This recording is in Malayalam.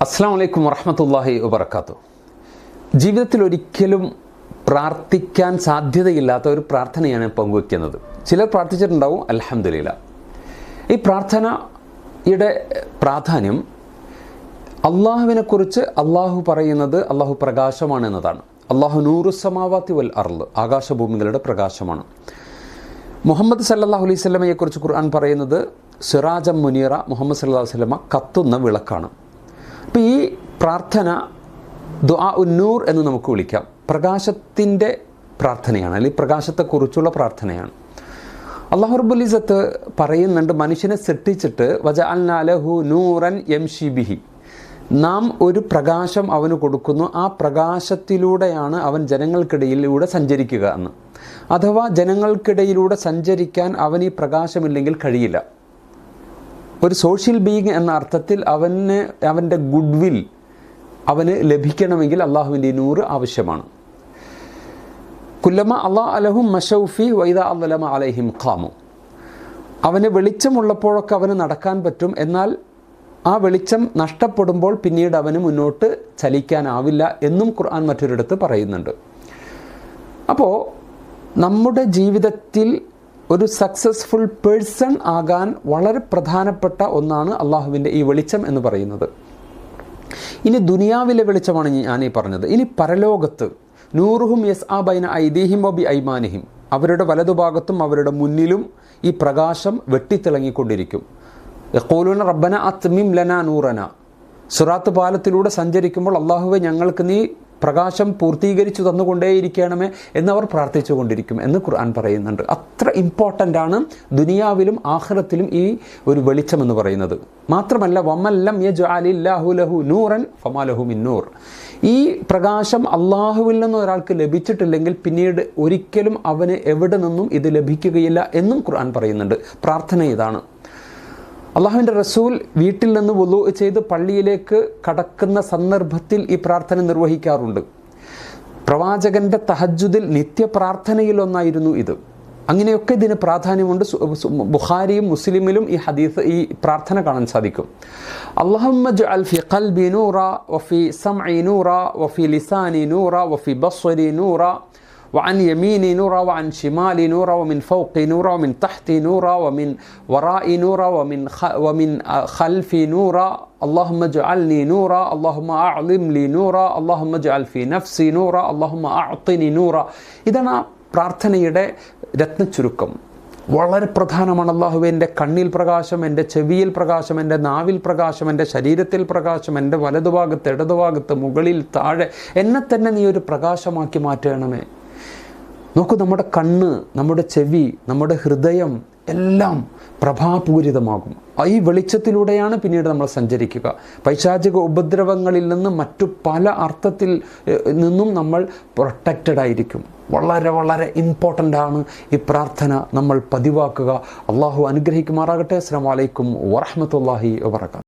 അസ്സലാമു അലൈക്കും വറഹ്മത്തുള്ളാഹി വബറകാതുഹു. ജീവിതത്തിൽ ഒരിക്കലും പ്രാർത്ഥിക്കാൻ സാധ്യതയില്ലാത്ത ഒരു പ്രാർത്ഥനയാണ് പങ്കുവയ്ക്കുന്നത്. ചിലർ പ്രാർത്ഥിച്ചിട്ടുണ്ടാവും, അൽഹംദുലില്ലാഹ്. ഈ പ്രാർത്ഥനയുടെ പ്രാധാന്യം അള്ളാഹുവിനെക്കുറിച്ച് അള്ളാഹു പറയുന്നത് അള്ളാഹു പ്രകാശമാണ് എന്നതാണ്. അള്ളാഹു നൂറുസ്സമാവാതി വൽ അർള്, ആകാശഭൂമികളുടെ പ്രകാശമാണ്. മുഹമ്മദ് സല്ലല്ലാഹു അലൈഹി വസല്ലമയെക്കുറിച്ച് ഖുർആൻ പറയുന്നത് സിറാജം മുനീറ, മുഹമ്മദ് സല്ലല്ലാഹു അലൈഹി വസല്ലമ കത്തുന്ന വിളക്കാണ്. അപ്പോൾ ഈ പ്രാർത്ഥന ദുആ ഉന്നൂർ എന്ന് നമുക്ക് വിളിക്കാം. പ്രകാശത്തിൻ്റെ പ്രാർത്ഥനയാണ്, അല്ലെങ്കിൽ പ്രകാശത്തെക്കുറിച്ചുള്ള പ്രാർത്ഥനയാണ്. അല്ലാഹു റബ്ബുൽ ഇസ്സത്ത് പറയുന്നുണ്ട്, മനുഷ്യനെ സൃഷ്ടിച്ചിട്ട് വജഅൽനാ ലഹു നൂറൻ യംശി ബിഹി, നാം ഒരു പ്രകാശം അവന് കൊടുക്കുന്നു, ആ പ്രകാശത്തിലൂടെയാണ് അവൻ ജനങ്ങൾക്കിടയിലൂടെ സഞ്ചരിക്കുക എന്ന്. അഥവാ ജനങ്ങൾക്കിടയിലൂടെ സഞ്ചരിക്കാൻ അവന് ഈ പ്രകാശമില്ലെങ്കിൽ കഴിയില്ല. ഒരു സോഷ്യൽ ബീയിങ് എന്ന അർത്ഥത്തിൽ അവൻ്റെ ഗുഡ് വിൽ അവന് ലഭിക്കണമെങ്കിൽ അള്ളാഹുവിൻ്റെ നൂറ് ആവശ്യമാണ്. കുല്ലമ അള്ളാഹ് അലഹും മഷൗഫി വൈദ അള്ളലമ അലൈഹിം ഖാമു, അവന് വെളിച്ചമുള്ളപ്പോഴൊക്കെ അവന് നടക്കാൻ പറ്റും, എന്നാൽ ആ വെളിച്ചം നഷ്ടപ്പെടുമ്പോൾ പിന്നീട് അവന് മുന്നോട്ട് ചലിക്കാനാവില്ല എന്നും ഖുർആൻ മറ്റൊരിടത്ത് പറയുന്നുണ്ട്. അപ്പോൾ നമ്മുടെ ജീവിതത്തിൽ ഒരു സക്സസ്ഫുൾ പേഴ്സൺ ആകാൻ വളരെ പ്രധാനപ്പെട്ട ഒന്നാണ് അള്ളാഹുവിൻ്റെ ഈ വെളിച്ചം എന്ന് പറയുന്നത്. ഇനി ദുനിയാവിലെ വെളിച്ചമാണ് ഞാനീ പറഞ്ഞത്. ഇനി പരലോകത്ത് നൂറുഹും യസ്ആ ബൈന ഐദീഹിം വബി ഐമാനിഹിം, അവരുടെ വലതുഭാഗത്തും അവരുടെ മുന്നിലും ഈ പ്രകാശം വെട്ടിത്തിളങ്ങിക്കൊണ്ടിരിക്കും. യഖൂലൂന റബ്ബന അത്മിം ലനാ നൂറന, സിറാത്ത് പാലത്തിലൂടെ സഞ്ചരിക്കുമ്പോൾ അള്ളാഹുവെ ഞങ്ങൾക്ക് നീ പ്രകാശം പൂർത്തീകരിച്ചു തന്നുകൊണ്ടേയിരിക്കണമേ എന്നവർ പ്രാർത്ഥിച്ചു കൊണ്ടിരിക്കും എന്ന് ഖുർആൻ പറയുന്നുണ്ട്. അത്ര ഇമ്പോർട്ടൻ്റ് ആണ് ദുനിയാവിലും ആഖിറത്തിലും ഈ ഒരു വെളിച്ചം എന്ന് പറയുന്നത്. മാത്രമല്ല വമല്ലം യജ്അലില്ലാഹു ലഹു നൂറൻ ഫമാ ലഹു മിൻ നൂർ, ഈ പ്രകാശം അള്ളാഹുവിൽ നിന്ന് ഒരാൾക്ക് ലഭിച്ചിട്ടില്ലെങ്കിൽ പിന്നീട് ഒരിക്കലും അവന് എവിടെ നിന്നും ഇത് ലഭിക്കുകയില്ല എന്നും ഖുർആൻ പറയുന്നുണ്ട്. പ്രാർത്ഥന ഇതാണ്. അള്ളാഹുവിൻ്റെ റസൂൽ വീട്ടിൽ നിന്ന് വുളൂ ചെയ്ത് പള്ളിയിലേക്ക് കടക്കുന്ന സന്ദർഭത്തിൽ ഈ പ്രാർത്ഥന നിർവഹിക്കാറുണ്ട്. പ്രവാചകൻ്റെ തഹജ്ജുദിൽ നിത്യപ്രാർത്ഥനയിലൊന്നായിരുന്നു ഇത്. അങ്ങനെയൊക്കെ ഇതിന് പ്രാധാന്യമുണ്ട്. ബുഖാരിയും മുസ്ലിമിലും ഈ പ്രാർത്ഥന കാണാൻ സാധിക്കും. അല്ലാഹുമ്മ ജഅൽ ഫി ഖൽബി നൂറ വഫി സമഇ നൂറ വഫി ലിസാനി നൂറ വഫി ബസ്വരി നൂറ وعن يميني نورا وعن شمالي نورا ومن فوقي نورا ومن تحتي نورا ومن ورائي نورا ومن خلفي نورا اللهم اجعلني نورا اللهم أعظم لي نورا اللهم اجعل في نفسي نورا اللهم أعطني نورا. ഇതാണ് പ്രാർത്ഥനയുടെ രത്നച്ചുരുക്കം. വളരെ പ്രധാനമാണ്. അല്ലാഹുവേ, എൻ്റെ കണ്ണിൽ പ്രകാശം, എൻ്റെ ചെവിയിൽ പ്രകാശം, എൻ്റെ നാവിൽ പ്രകാശം, എൻ്റെ ശരീരത്തിൽ പ്രകാശം, എൻ്റെ വലതുഭാഗത്ത് ഇടതുഭാഗത്ത് മുകളിൽ താഴെ എന്നെ തന്നെ നീ ഒരു പ്രകാശമാക്കി മാറ്റണമേ. നോക്കൂ, നമ്മുടെ കണ്ണ്, നമ്മുടെ ചെവി, നമ്മുടെ ഹൃദയം എല്ലാം പ്രഭാപൂരിതമാകും. ഈ വെളിച്ചത്തിലൂടെയാണ് പിന്നീട് നമ്മൾ സഞ്ചരിക്കുക. പൈശാചിക ഉപദ്രവങ്ങളിൽ നിന്ന് മറ്റു പല അർത്ഥത്തിൽ നിന്നും നമ്മൾ പ്രൊട്ടക്റ്റഡ് ആയിരിക്കും. വളരെ വളരെ ഇമ്പോർട്ടൻ്റ് ആണ് ഈ പ്രാർത്ഥന നമ്മൾ പതിവാക്കുക. അള്ളാഹു അനുഗ്രഹിക്കുമാറാകട്ടെ. അസ്സലാമു അലൈക്കും വറഹ്മത്തുള്ളാഹി വബറകാതുഹു.